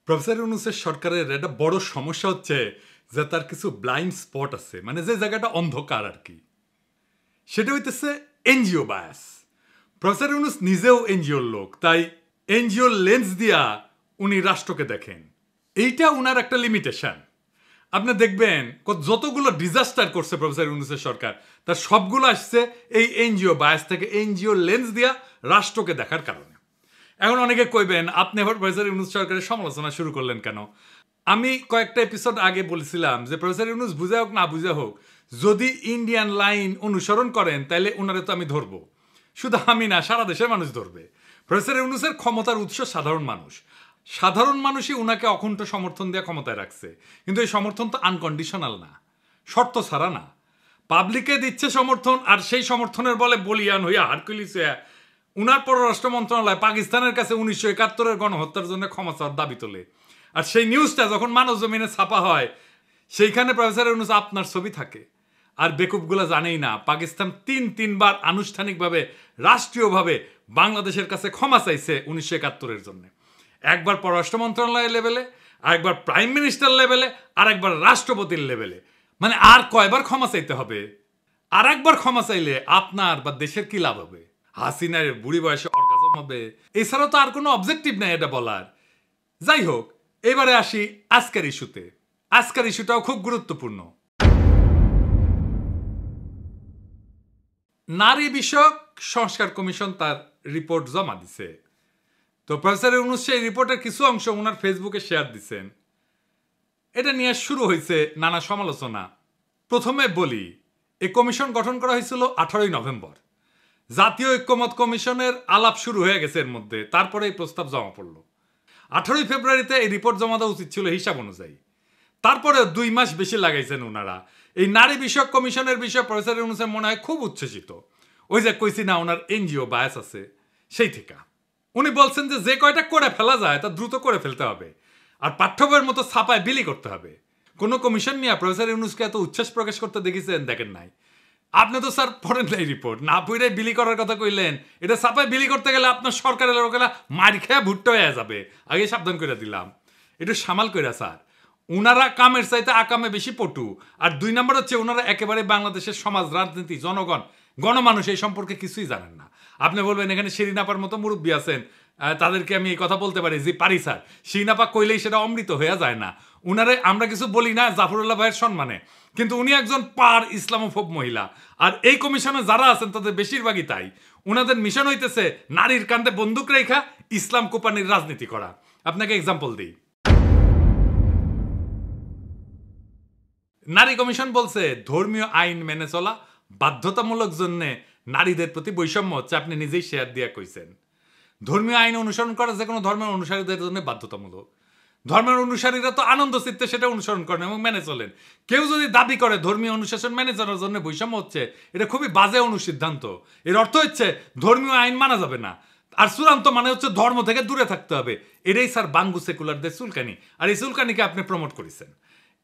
Professor ইউনূসের সরকারের একটা বড় সমস্যা হচ্ছে যে তার কিছু ব্লাইন্ড স্পট আছে, মানে যে জায়গাটা অন্ধকার আর কি। সেটা হইতেছে এনজিও বায়াস। প্রফেসর ইউনূস নিজেও এনজিওর লোক, তাই এনজিওর লেন্স দিয়া উনি রাষ্ট্রকে দেখেন। এইটা উনার একটা লিমিটেশন। আপনি দেখবেন যতগুলো ডিজাস্টার করছে প্রফেসর ইউনূসের সরকার, তার সবগুলো আসছে এই এনজিও বায়াস থেকে, এনজিও লেন্স দিয়া রাষ্ট্রকে দেখার কারণে। এখন অনেকে কইবেন আপনি আবার প্রফেসর ইউনূস সরকারের সমালোচনা শুরু করলেন কেন? আমি কয়েকটা এপিসোড আগে বলেছিলাম যে প্রফেসর ইউনূস বুঝে হোক না বুঝে হোক, যদি ইন্ডিয়ান লাইন অনুসরণ করেন তাহলে ওনারে তো আমি ধরবো। শুধু আমি না, সারা দেশের মানুষ ধরবে। প্রফেসর ইউনূসের ক্ষমতার উৎস সাধারণ মানুষ। সাধারণ মানুষই উনাকে অকুণ্ঠ সমর্থন দিয়ে ক্ষমতায় রাখছে, কিন্তু এই সমর্থন তো আনকন্ডিশনাল না, শর্ত ছাড়া না। পাবলিকে দিচ্ছে সমর্থন, আর সেই সমর্থনের বলে বলিয়ান হইয়া হারকুলিস হইয়া উনার পররাষ্ট্র মন্ত্রণালয় পাকিস্তানের কাছে 1971-এর গণহত্যার জন্য ক্ষমা চাওয়ার দাবি তোলে। আর সেই নিউজটা যখন মানব জমিনে ছাপা হয়, সেইখানে প্রফেসর ইউনূস আপনার ছবি থাকে। আর বেকুবগুলা জানেই না পাকিস্তান তিনবার আনুষ্ঠানিকভাবে রাষ্ট্রীয়ভাবে বাংলাদেশের কাছে ক্ষমা চাইছে 1971-এর জন্য। একবার পররাষ্ট্র মন্ত্রণালয়ের লেভেলে, আরেকবার প্রাইম মিনিস্টার লেভেলে, আর একবার রাষ্ট্রপতির লেভেলে। মানে আর কয়বার ক্ষমা চাইতে হবে? আর একবার ক্ষমা চাইলে আপনার বা দেশের কি লাভ হবে? হাসিনার বুড়ি বয়সে অর্গাজম হবে, এছাড়া তো আর কোনো অবজেক্টিভ নাই এটা বলার। যাই হোক, এবারে আসি আজকের ইস্যুতে। আজকের ইস্যুটাও খুব গুরুত্বপূর্ণ। নারী বিষয়ক সংস্কার কমিশন তার রিপোর্ট জমা দিছে। তো প্রফেসর ইউনূস সেই রিপোর্টের কিছু অংশ ওনার ফেসবুকে শেয়ার দিচ্ছেন। এটা নিয়ে শুরু হয়েছে নানা সমালোচনা। প্রথমে বলি, এই কমিশন গঠন করা হয়েছিল 18ই নভেম্বর। জাতীয় ঐক্যমত কমিশনের আলাপ শুরু হয়ে গেছে এর মধ্যে, তারপরে এই প্রস্তাব জমা পড়ল। 18ই ফেব্রুয়ারিতে এই রিপোর্ট জমা দেওয়া উচিত ছিল হিসাব অনুযায়ী। তারপরে 2 মাস বেশি লাগাইছেন ওনারা। এই নারী বিষয়ক কমিশনের বিষয়ে প্রফেসর ইউনূসের মনে হয় খুব উচ্ছ্বসিত। ওই যে কইছি না ওনার এনজিও বায়াস আছে, সেই থেকে উনি বলছেন যে কয়টা করে ফেলা যায় তা দ্রুত করে ফেলতে হবে, আর পাঠ্য বইয়ের মতো ছাপায় বিলি করতে হবে। কোনো কমিশন নিয়ে প্রফেসর ইউনূসকে এত উচ্ছ্বাস প্রকাশ করতে দেখেছেন? দেখেন নাই। আপনি তো স্যার পড়েন নাই রিপোর্ট, না পড়ে বিলি করার কথা কইলেন। এটা ছাপায় বিলি করতে গেলে আপনার সরকারের লোকেরা মার খেয়ে ভুট্টো হয়ে যাবে, আগে সাবধান করে দিলাম। একটু সামাল কইরা স্যার। উনারা কামের চাইতে আকামে বেশি পটু। আর 2 নম্বর হচ্ছে ওনারা একেবারে বাংলাদেশের সমাজ, রাজনীতি, জনগণ, গণমানুষ এই সম্পর্কে কিছুই জানেন না। আপনি বলবেন এখানে শিরিনাপার মতো মুরব্বী আছেন, তাদেরকে আমি এই কথা বলতে পারি যে পারি স্যার। শিরিনাপা কইলেই সেটা অমৃত হয়ে যায় না। উনারে আমরা কিছু বলি না জাফরুল্লাহ ভাইয়ের সম্মানে, কিন্তু উনি একজন পার ইসলামোফোব মহিলা। আর এই কমিশনে যারা আছেন তাদের বেশিরভাগই তাই। উনাদের মিশন হইতেছে নারীর কান্দে বন্দুক রেখা ইসলাম কোপানির রাজনীতি করা। আপনাকে এক্সাম্পল দিই। নারী কমিশন বলছে ধর্মীয় আইন মেনে চলা বাধ্যতামূলক জন্যে নারীদের প্রতি বৈষম্য হচ্ছে। আপনি নিজেই শেয়ার দিয়া কইছেন ধর্মীয় আইন অনুসরণ করা যে কোনো ধর্মের অনুসারীদের জন্য বাধ্যতামূলক। ধর্মের অনুসারীরা তো আনন্দ চিত্তে সেটা অনুসরণ করেন এবং মেনে চলেন। কেউ যদি দাবি করে ধর্মীয় অনুশাসন মেনে চলার জন্য বৈষম্য হচ্ছে, এটা খুবই বাজে অনুসিদ্ধান্ত। এর অর্থ হচ্ছে ধর্মীয় আইন মানা যাবে না, আর চূড়ান্ত মানে হচ্ছে ধর্ম থেকে দূরে থাকতে হবে। এটাই স্যার বাঙ্গু সেকুলারদের চুলকানি, আর এই চুলকানিকে আপনি প্রমোট করেছেন।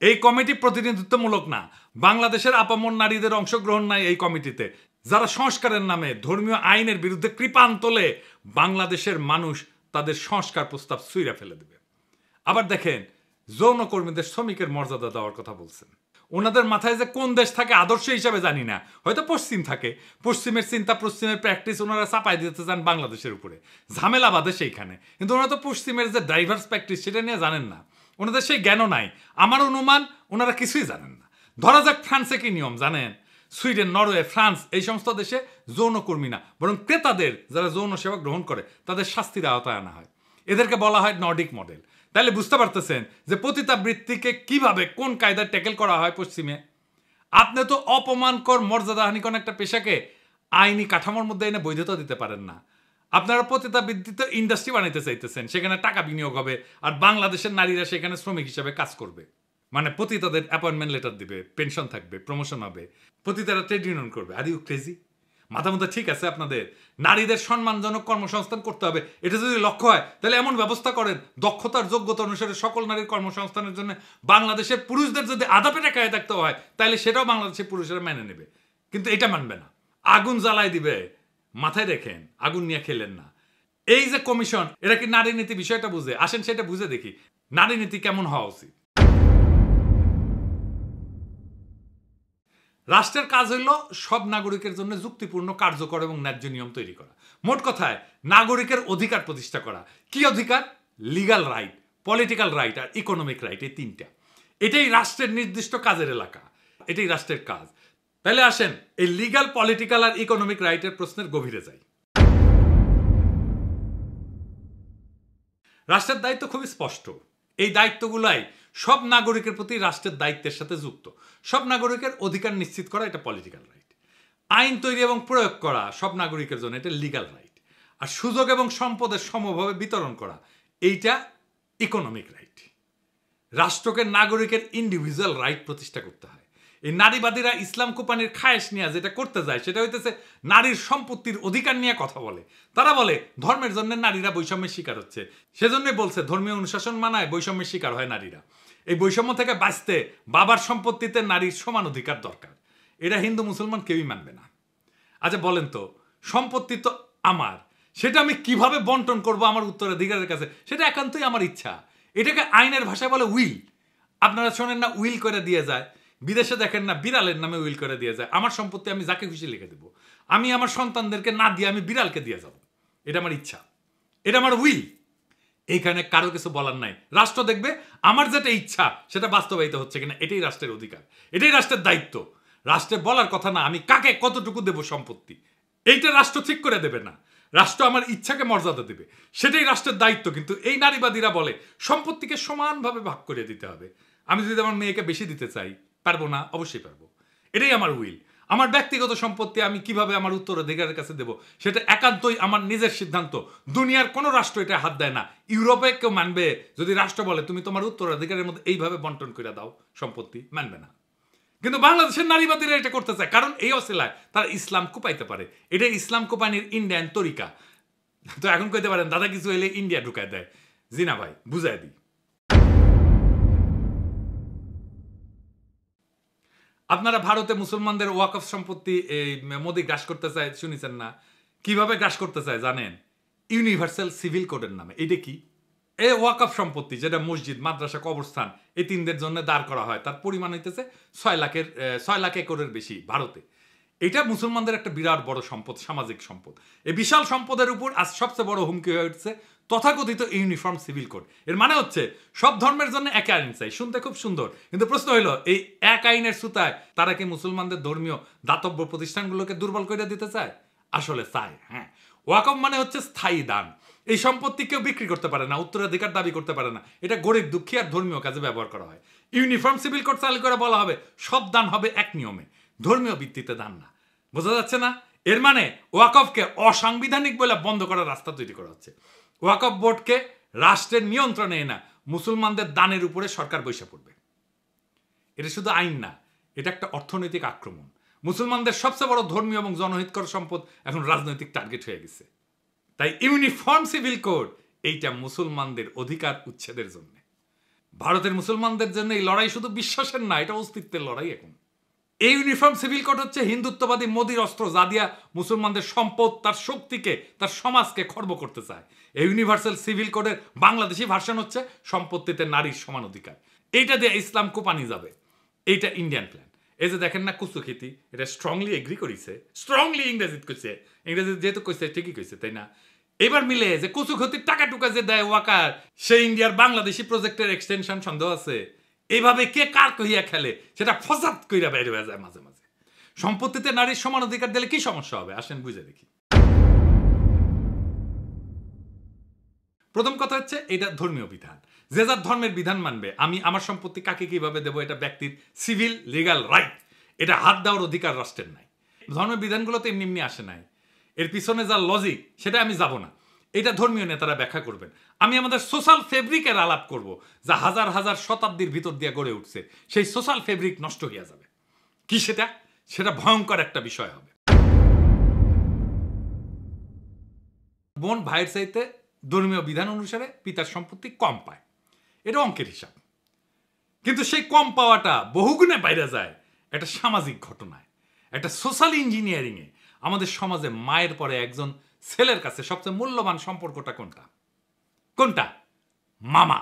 এই কমিটি প্রতিনিধিত্বমূলক না, বাংলাদেশের আপামর নারীদের অংশগ্রহণ নাই এই কমিটিতে, যারা সংস্কারের নামে ধর্মীয় আইনের বিরুদ্ধে কৃপান তোলে বাংলাদেশের মানুষ তাদের সংস্কার প্রস্তাব ছুঁড়ে ফেলে দেবে। আবার দেখেন, যৌনকর্মীদের শ্রমিকের মর্যাদা দেওয়ার কথা বলছেন। ওনাদের মাথায় যে কোন দেশ থাকে আদর্শ হিসাবে জানি না, হয়তো পশ্চিম থাকে। পশ্চিমের চিন্তা, পশ্চিমের প্র্যাকটিস ওনারা চাপাই দিতে চান বাংলাদেশের উপরে, ঝামেলা বাঁধে সেইখানে। কিন্তু ওনারা তো পশ্চিমের যে ডাইভার্স প্র্যাকটিস সেটা নিয়ে জানেন না, ওনাদের সেই জ্ঞানও নাই। আমার অনুমান ওনারা কিছুই জানেন না। ধরা যাক ফ্রান্সে কি নিয়ম জানেন? সুইডেন, নরওয়ে, ফ্রান্স এই সমস্ত দেশে যৌনকর্মী না, বরং ক্রেতাদের যারা যৌন সেবা গ্রহণ করে তাদের শাস্তির আওতায় আনা হয়। এদেরকে বলা হয় নর্ডিক মডেল। তাহলে বুঝতে পারতেছেন যে পতিতাবৃত্তিকে কিভাবে কোন কায়দায় ট্যাকেল করা হয় পশ্চিমে। আপনি তো অপমানকর, মর্যাদাহানিকর একটা পেশাকে আইনি কাঠামোর মধ্যে এনে বৈধতা দিতে পারেন না। আপনারা পতিতাবৃত্তিতে ইন্ডাস্ট্রি বানাইতে চাইতেছেন, সেখানে টাকা বিনিয়োগ হবে, আর বাংলাদেশের নারীরা সেখানে শ্রমিক হিসেবে কাজ করবে। মানে পতিতাদের অ্যাপয়েন্টমেন্ট লেটার দিবে, পেনশন থাকবে, প্রমোশন হবে, পতিতারা ট্রেড ইউনিয়ন করবে। Are you crazy? মাথা মতো ঠিক আছে আপনাদের? নারীদের সম্মানজনক কর্মসংস্থান করতে হবে, এটা যদি লক্ষ্য হয় তাহলে এমন ব্যবস্থা করেন দক্ষতার যোগ্যতা অনুসারে সকল নারীর কর্মসংস্থানের জন্য বাংলাদেশের পুরুষদের যদি আধা পেটা খায় থাকতে হয় তাহলে সেটাও বাংলাদেশের পুরুষেরা মেনে নেবে। কিন্তু এটা মানবে না, আগুন জ্বালায় দিবে। মাথায় রেখেন, আগুন নিয়ে খেলেন না। এই যে কমিশন, এরা কি নারী নীতি বিষয়টা বুঝে? আসেন সেটা বুঝে দেখি নারী নীতি কেমন হওয়া উচিত। রাষ্ট্রের কাজ হইল সব নাগরিকের জন্য যুক্তিপূর্ণ, কার্যকর এবং ন্যায্য নিয়ম তৈরি করা। মোট কথায় নাগরিকের অধিকার প্রতিষ্ঠা করা। কি অধিকার? লিগাল রাইট, পলিটিক্যাল রাইট আর ইকোনমিক রাইট, এই তিনটা। এটাই রাষ্ট্রের নির্দিষ্ট কাজের এলাকা, এটাই রাষ্ট্রের কাজ। তাহলে আসেন এই লিগাল, পলিটিক্যাল আর ইকোনমিক রাইটের প্রশ্নের গভীরে যাই। রাষ্ট্রের দায়িত্ব খুবই স্পষ্ট। এই দায়িত্বগুলাই সব নাগরিকের প্রতি রাষ্ট্রের দায়িত্বের সাথে যুক্ত। সব নাগরিকের অধিকার নিশ্চিত করা, এটা পলিটিক্যাল রাইট। আইন তৈরি এবং প্রয়োগ করা সব নাগরিকের জন্য, এটা লিগাল রাইট। আর সুযোগ এবং সম্পদের সমভাবে বিতরণ করা, এইটা ইকোনমিক রাইট। রাষ্ট্রকে নাগরিকের ইন্ডিভিজুয়াল রাইট প্রতিষ্ঠা করতে হয়। এই নারীবাদীরা ইসলাম কোপানির খায়েশ নিয়ে যেটা করতে যায়, সেটা হইতেছে নারীর সম্পত্তির অধিকার নিয়ে কথা বলে। তারা বলে ধর্মের জন্য নারীরা বৈষম্যের শিকার হচ্ছে, সেজন্যই বলছে ধর্মীয় অনুশাসন মানায় বৈষম্যের শিকার হয় নারীরা। এই বৈষম্য থেকে বাঁচতে বাবার সম্পত্তিতে নারীর সমান অধিকার দরকার। এটা হিন্দু মুসলমান কেউই মানবে না। আচ্ছা বলেন তো, সম্পত্তি তো আমার, সেটা আমি কিভাবে বন্টন করব আমার উত্তরাধিকারের কাছে? সেটা একান্তই আমার ইচ্ছা। এটাকে আইনের ভাষায় বলে উইল। আপনারা শোনেন না উইল করে দিয়ে যায়? বিদেশে দেখেন না বিড়ালের নামে উইল করে দিয়ে যায়। আমার সম্পত্তি আমি যাকে খুশি লিখে দেবো, আমি আমার সন্তানদেরকে না দিয়ে আমি বিড়ালকে দিয়ে যাব। এটা আমার ইচ্ছা, এটা আমার উইল। এইখানে কারো কিছু বলার নাই। রাষ্ট্র দেখবে আমার যেটা ইচ্ছা সেটা বাস্তবায়িত হচ্ছে কিনা, এটাই রাষ্ট্রের অধিকার, এটাই রাষ্ট্রের দায়িত্ব। রাষ্ট্রের বলার কথা না আমি কাকে কতটুকু দেব সম্পত্তি, এইটা রাষ্ট্র ঠিক করে দেবে না। রাষ্ট্র আমার ইচ্ছাকে মর্যাদা দেবে, সেটাই রাষ্ট্রের দায়িত্ব। কিন্তু এই নারীবাদীরা বলে সম্পত্তিকে সমানভাবে ভাগ করে দিতে হবে। আমি যদি আমার মেয়েকে বেশি দিতে চাই, পারবো না? অবশ্যই পারবো। এটাই আমার উইল। আমার ব্যক্তিগত সম্পত্তি আমি কিভাবে আমার উত্তরাধিকারের কাছে দেব, সেটা একান্তই আমার নিজের সিদ্ধান্ত। দুনিয়ার কোনো রাষ্ট্র এটা হাত দেয় না। ইউরোপে কেউ মানবে যদি রাষ্ট্র বলে তুমি তোমার উত্তরাধিকারের মধ্যে এইভাবে বন্টন করে দাও সম্পত্তি? মানবে না। কিন্তু বাংলাদেশের নারীবাদীরা এটা করতে চায়, কারণ এই অসিলায় তারা ইসলাম কোপাইতে পারে। এটা ইসলাম কোপানির ইন্ডিয়ান তরিকা। তো এখন কইতে পারেন দাদা কিছু হইলে ইন্ডিয়া ঢুকায় দেয়। জি না ভাই, বুঝাই দিই। আপনারা ভারতে মুসলমানদের ওয়াকফ সম্পত্তি মোদি গ্রাস করতে চায়, শুনেছেন না? কিভাবে গ্রাস করতে চায় জানেন? ইউনিভার্সাল সিভিল কোডের নামে। এটা কি? এই ওয়াকফ সম্পত্তি যেটা মসজিদ, মাদ্রাসা, কবরস্থান এই তিনদের জন্য দাঁড় করা হয়, তার পরিমাণ হইতেছে 6 লাখ একরের বেশি ভারতে। এটা মুসলমানদের একটা বিরাট বড় সম্পদ, সামাজিক সম্পদ। এই বিশাল সম্পদের উপর আজ সবচেয়ে বড় হুমকি হয়ে উঠছে তথাকথিত ইউনিফর্ম সিভিল কোড। এর মানে হচ্ছে সব ধর্মের জন্য এক আইন চাই। শুনতে খুব সুন্দর, কিন্তু প্রশ্ন হইল এই এক আইনের সুতায় তারা কি মুসলমানদের ধর্মীয় দাতব্য প্রতিষ্ঠানগুলোকে দুর্বল করে দিতে চায়? আসলে চায়। হ্যাঁ, ওয়াকফ মানে হচ্ছে স্থায়ী দান। এই সম্পত্তি কেউ বিক্রি করতে পারে না, উত্তরাধিকার দাবি করতে পারে না। এটা গরিব, দুঃখী আর ধর্মীয় কাজে ব্যবহার করা হয়। ইউনিফর্ম সিভিল কোড চালু করে বলা হবে সব দান হবে এক নিয়মে, ধর্মীয় ভিত্তিতে দান না। বোঝা যাচ্ছে না? এর মানে ওয়াকফকে অসাংবিধানিক বলে বন্ধ করার রাস্তা তৈরি করা হচ্ছে। ওয়াকফ বোর্ডকে রাষ্ট্রের নিয়ন্ত্রণে না, মুসলমানদের দানের উপরে সরকার বৈশা পড়বে। এটা শুধু আইন না, এটা একটা অর্থনৈতিক আক্রমণ। মুসলমানদের সবচেয়ে বড় ধর্মীয় এবং জনহিতকর সম্পদ এখন রাজনৈতিক টার্গেট হয়ে গেছে। তাই ইউনিফর্ম সিভিল কোড এইটা মুসলমানদের অধিকার উচ্ছেদের জন্য। ভারতের মুসলমানদের জন্য এই লড়াই শুধু বিশ্বাসের না, এটা অস্তিত্বের লড়াই। এখন এই ইউনিফর্ম সিভিল কোড হচ্ছে হিন্দুত্ববাদী মোদির অস্ত্র, যা দিয়া মুসলমানদের সম্পদ, তার শক্তিকে, তার সমাজকে খর্ব করতে চায়। এই ইউনিভার্সাল সিভিল কোডের বাংলাদেশি ভার্সন হচ্ছে সম্পত্তিতে নারীর সমান অধিকার। এইটা দিয়ে ইসলাম কোপানি যাবে। এইটা ইন্ডিয়ান প্ল্যান। এই যে দেখেন না কুসুখিতি, এটা স্ট্রংলি এগ্রি করেছে, স্ট্রংলি ইংরেজিত কইছে। ইংরেজি যেহেতু কইছে ঠিকই কইছে, তাই না? এবার মিলে যে কুসুখতির টাকা টুকা যে দেয় ওয়াকার, সেই ইন্ডিয়ার বাংলাদেশি প্রজেক্টের এক্সটেনশন সন্দেহ আছে। এইভাবে কে কার কহিয়া খেলে সেটা ফসাদ কইরা বাইরে হয়ে যায় মাঝে মাঝে। সম্পত্তিতে নারীর সমান অধিকার দিলে কি সমস্যা হবে? আসেন বুঝে দেখি। প্রথম কথা হচ্ছে এটা ধর্মীয় বিধান। যে যার ধর্মের বিধান মানবে। আমি আমার সম্পত্তি কাকে কিভাবে দেবো এটা ব্যক্তির সিভিল লিগাল রাইট। এটা হাত দেওয়ার অধিকার রাষ্ট্রের নাই। ধর্মের বিধানগুলো তো এমনি এমনি আসে নাই, এর পিছনে যা লজিক সেটা আমি যাব না। এটা ধর্মীয় নেতারা ব্যাখ্যা করবেন। আমি আমাদের সোশ্যাল ফেব্রিকের আলাপ করব, যা হাজার হাজার শতাব্দীর ভিতর দিয়ে গড়ে উঠছে। সেই সোশ্যাল ফেব্রিক নষ্ট হয়ে যাবে। কি সেটা? সেটা ভয়ঙ্কর একটা বিষয় হবে। বোন ভাইয়ের চাইতে ধর্মীয় বিধান অনুসারে পিতার সম্পত্তি কম পায়, এটা অঙ্কের হিসাব। কিন্তু সেই কম পাওয়াটা বহুগুণে বাইরে যায় একটা সামাজিক ঘটনায়, একটা সোশ্যাল ইঞ্জিনিয়ারিংয়ে। আমাদের সমাজে মায়ের পরে একজন ছেলের কাছে সবচেয়ে মূল্যবান সম্পর্কটা কোনটা? কোনটা? মামা।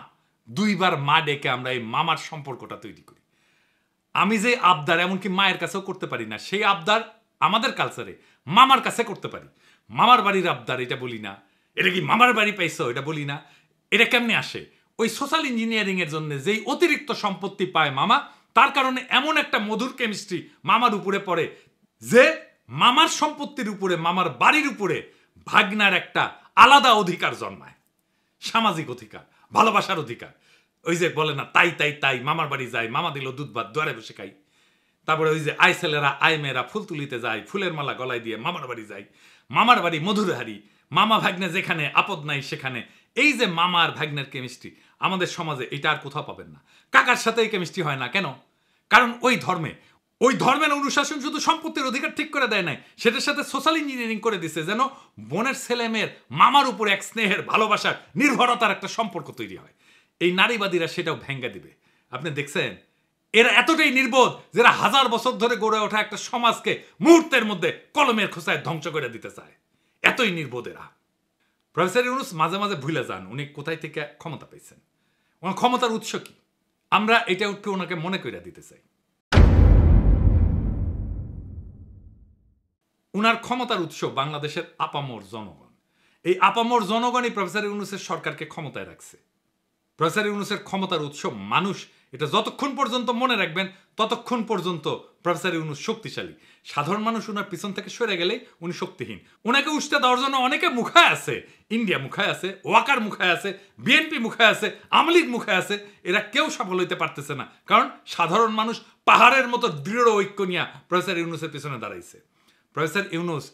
2 বার মা ডেকে আমরা এই মামার সম্পর্কটা তৈরি করি। আমি যে আবদার এমনকি মায়ের কাছেও করতে পারি না, সেই আবদার আমাদের কালচারে মামার কাছে করতে পারি। মামার বাড়ির আবদার এটা বলি না, এটা কি মামার বাড়ি পাইছো এটা বলি না। এটা কেমনে আসে? ওই সোশ্যাল ইঞ্জিনিয়ারিং এর জন্য যেই অতিরিক্ত সম্পত্তি পায় মামা, তার কারণে এমন একটা মধুর কেমিস্ট্রি মামার উপরে পড়ে যে মামার সম্পত্তির উপরে, মামার বাড়ির উপরে ভাগনার একটা আলাদা অধিকার জন্মায়। সামাজিক অধিকার, ভালোবাসার অধিকার। ওই যে বলে না, তাই তাই তাই মামার বাড়ি যায়, মামা দিল দুধ ভাত দুয়ারে বসে খাই। তারপরে ওই যে আই ছেলেরা আই মেয়েরা ফুল তুলিতে যায়, ফুলের মালা গলায় দিয়ে মামার বাড়ি যায়। মামার বাড়ি মধুর হারি, মামা ভাগ্নে যেখানে আপদ নাই সেখানে। এই যে মামা আর ভাগ্নের কেমিস্ট্রি আমাদের সমাজে এটা আর কোথাও পাবেন না। কাকার সাথে এই কেমিস্ট্রি হয় না কেন? কারণ ওই ধর্মের অনুশাসন শুধু সম্পত্তির অধিকার ঠিক করে দেয় নাই, সেটার সাথে সোশ্যাল ইঞ্জিনিয়ারিং করে দিছে যেন বোনের ছেলে মেয়ের মামার উপর এক স্নেহের, ভালোবাসার, নির্ভরতার একটা সম্পর্ক তৈরি হয়। এই নারীবাদীরা সেটাও ভেঙ্গে দিবে। আপনি দেখছেন এরা এতটাই নির্বোধ যারা 1000 বছর ধরে গড়ে ওঠা একটা সমাজকে মুহূর্তের মধ্যে কলমের খোঁচায় ধ্বংস করে দিতে চায়। এতই নির্বোধ এরা। প্রফেসর ইউনূস মাঝে মাঝে ভুলে যান উনি কোথায় থেকে ক্ষমতা পেয়েছেন, ওনার ক্ষমতার উৎস কি। আমরা এটা উঠে ওনাকে মনে করে দিতে চাই। উনার ক্ষমতার উৎস বাংলাদেশের আপামর জনগণ। এই আপামর জনগণই প্রফেসর ইউনূসের সরকারকে ক্ষমতায় রাখছে। প্রফেসর ইউনূসের ক্ষমতার উৎস মানুষ, এটা যতক্ষণ পর্যন্ত মনে রাখবেন ততক্ষণ পর্যন্ত প্রফেসর ইউনূস শক্তিশালী। সাধারণ মানুষ উনার পিছন থেকে সরে গেলেই উনি শক্তিহীন। ওনাকে উষ্টা দেওয়ার জন্য অনেকে মুখায় আছে, ইন্ডিয়া মুখায় আছে, ওয়াকার মুখায় আছে, বিএনপি মুখায় আছে, আওয়ামী লীগ মুখায় আছে। এরা কেউ সফল হইতে পারতেছে না, কারণ সাধারণ মানুষ পাহাড়ের মতো দৃঢ় ঐক্য নিয়ে প্রফেসর ইউনূসের পিছনে দাঁড়াইছে। প্রফেসর ইউনূস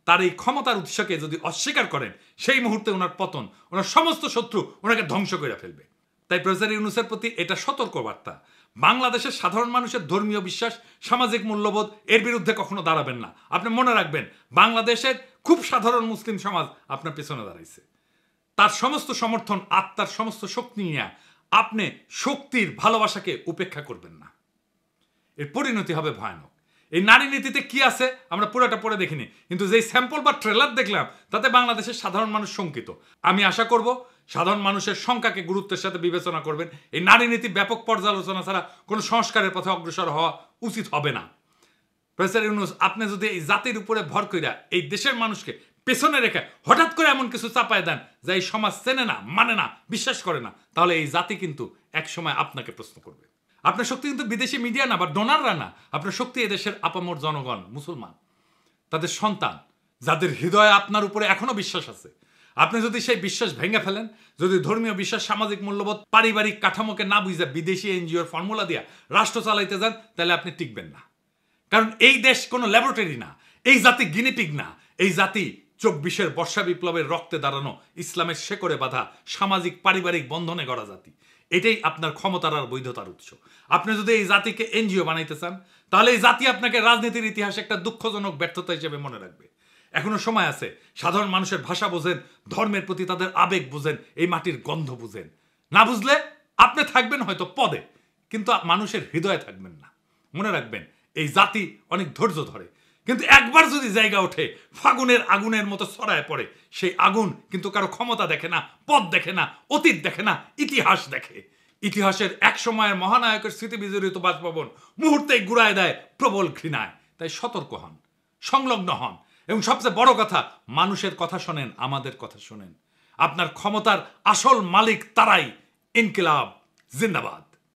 তার এই ক্ষমতার উৎসকে যদি অস্বীকার করেন, সেই মুহূর্তে ওনার পতন, ওনার সমস্ত শত্রু ওনাকে ধ্বংস করে ফেলবে। তাই প্রফেসর ইউনূসের প্রতি এটা সতর্ক বার্তা। বাংলাদেশের সাধারণ মানুষের ধর্মীয় বিশ্বাস, সামাজিক মূল্যবোধ এর বিরুদ্ধে কখনো দাঁড়াবেন না। আপনি মনে রাখবেন বাংলাদেশের খুব সাধারণ মুসলিম সমাজ আপনার পেছনে দাঁড়াইছে। তার সমস্ত সমর্থন, আত্মার সমস্ত শক্তি নিয়ে আপনি শক্তির ভালোবাসাকে উপেক্ষা করবেন না। এর পরিণতি হবে ভয়ানক। এই নারী নীতিতে কি আছে আমরা পুরোটা পড়ে দেখিনি, কিন্তু যেই স্যাম্পল বা ট্রেলার দেখলাম তাতে বাংলাদেশের সাধারণ মানুষ শঙ্কিত। আমি আশা করব সাধারণ মানুষের সংখ্যাকে গুরুত্বের সাথে বিবেচনা করবেন। এই নারী নীতি ব্যাপক পর্যালোচনা ছাড়া কোনো সংস্কারের পথে অগ্রসর হওয়া উচিত হবে না। প্রফেসর ইউনূস আপনি যদি এই জাতির উপরে ভর কইরা এই দেশের মানুষকে পেছনে রেখে হঠাৎ করে এমন কিছু চাপায় দেন যা এই সমাজ চেনে না, মানে না, বিশ্বাস করে না, তাহলে এই জাতি কিন্তু একসময় আপনাকে প্রশ্ন করবে। আপনার শক্তি কিন্তু বিদেশি মিডিয়া না বা ডোনাররা না, আপনার শক্তি এদেশের আপামর জনগণ, মুসলমান, তাদের সন্তান, যাদের হৃদয়ে আপনার উপরে এখনো বিশ্বাস আছে। আপনি যদি সেই বিশ্বাস ভেঙে ফেলেন, যদি ধর্মীয় বিশ্বাস, সামাজিক মূল্যবোধ, পারিবারিক কাঠামোকে না বুঝে বিদেশি এনজিওর ফর্মুলা দিয়া রাষ্ট্র চালাইতে যান, তাহলে আপনি টিকবেন না। কারণ এই দেশ কোনো ল্যাবরেটরি না, এই জাতি গিনিপিগ না। এই জাতি 24-এর বর্ষা বিপ্লবের রক্তে দাঁড়ানো, ইসলামের শেকড়ে বাঁধা, সামাজিক পারিবারিক বন্ধনে গড়া জাতি। এটাই আপনার ক্ষমতার আর বৈধতার উৎস। আপনি যদি এই জাতিকে এনজিও বানাইতে চান, তাহলে এই জাতি আপনাকে রাজনীতির ইতিহাসে একটা দুঃখজনক ব্যর্থতা হিসেবে মনে রাখবে। এখনো সময় আছে। সাধারণ মানুষের ভাষা বোঝেন, ধর্মের প্রতি তাদের আবেগ বুঝেন, এই মাটির গন্ধ বুঝেন। না বুঝলে আপনি থাকবেন হয়তো পদে, কিন্তু মানুষের হৃদয়ে থাকবেন না। মনে রাখবেন এই জাতি অনেক ধৈর্য ধরে, কিন্তু একবার যদি জায়গা ওঠে ফাগুনের আগুনের মতো ছড়ায় পড়ে, সেই আগুন কিন্তু কারো ক্ষমতা দেখে না, পদ দেখে না, অতীত দেখে না, ইতিহাস দেখে। ইতিহাসের এক সময়ের মহানায়কের স্মৃতি বিজড়িত বাসভবন মুহূর্তেই গুড়ায় দেয় প্রবল ঘৃণায়। তাই সতর্ক হন, সংলগ্ন হন, এবং সবচেয়ে বড় কথা, মানুষের কথা শোনেন, আমাদের কথা শোনেন। আপনার ক্ষমতার আসল মালিক তারাই। ইনকিলাব জিন্দাবাদ।